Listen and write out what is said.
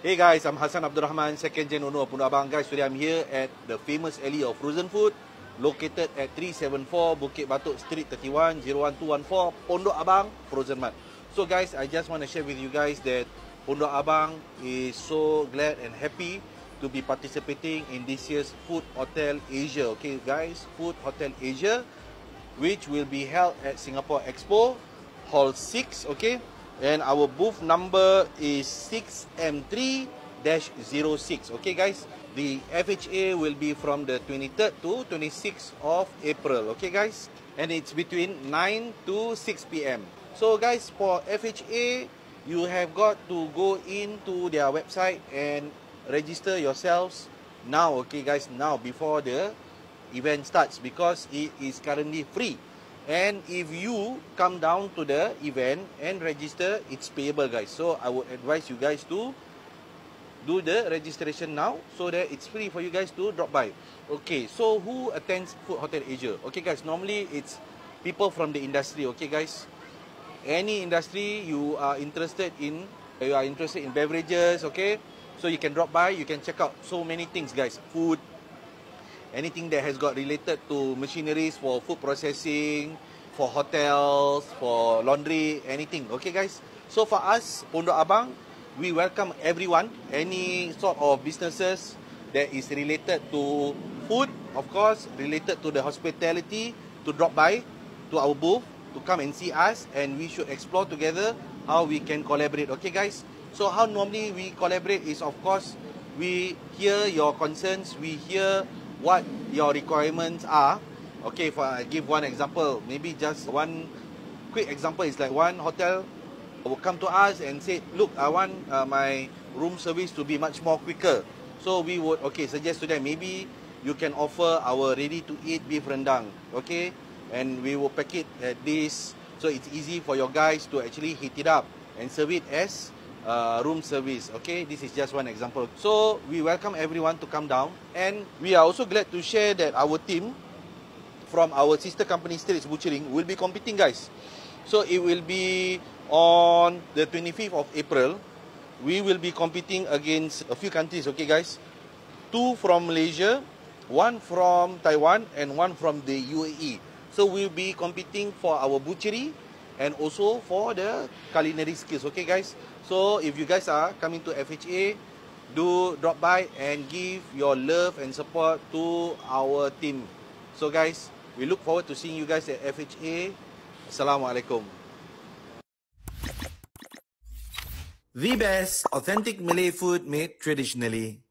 Hey guys, I'm Hassan Abdul Rahman, second gen owner of Pondok Abang. Guys, today I'm here at the famous alley of frozen food located at 374 Bukit Batok Street 31 01214 Pondok Abang Frozen Mart. So guys, I just want to share with you guys that Pondok Abang is so glad and happy to be participating in this year's Food Hotel Asia. Okay guys, Food Hotel Asia, which will be held at Singapore Expo Hall 6, okay? And our booth number is 6M3-06. Okay guys, the FHA will be from the 23rd to 26th of April. Okay guys, and it's between 9 to 6 p.m. So guys, for FHA, you have got to go into their website and register yourselves now. Okay guys, now before the event starts, because it is currently free. And if you come down to the event and register, it's payable guys. So I would advise you guys to do the registration now so that it's free for you guys to drop by. Okay, so who attends Food Hotel Asia? Okay guys, normally it's people from the industry. Okay guys, any industry you are interested in beverages, okay? So you can drop by, you can check out so many things guys. Food, anything that has got related to machineries for food processing, for hotels, for laundry, anything. Okay guys, so for us, Pondok Abang, we welcome everyone, any sort of businesses that is related to food, of course, related to the hospitality, to drop by to our booth, to come and see us, and we should explore together how we can collaborate. Okay guys, so how normally we collaborate is, of course, we hear your concerns, we hear what your requirements are. Okay, for I give one example, maybe just one quick example is like one hotel will come to us and say, look, I want my room service to be much more quicker. So we would suggest to them, maybe you can offer our ready to eat beef rendang, okay, and we will pack it at this, so it's easy for your guys to actually heat it up and serve it as room service. Okay, this is just one example. So we welcome everyone to come down, and we are also glad to share that our team from our sister company Straits Butchering will be competing guys. So it will be on the 25th of April. We will be competing against a few countries. Okay guys, 2 from Malaysia, 1 from Taiwan, and 1 from the UAE. So we'll be competing for our butchery and also for the culinary skills. Okay guys, so if you guys are coming to FHA, do drop by and give your love and support to our team. So guys, we look forward to seeing you guys at FHA. Assalamualaikum. The best authentic Malay food made traditionally.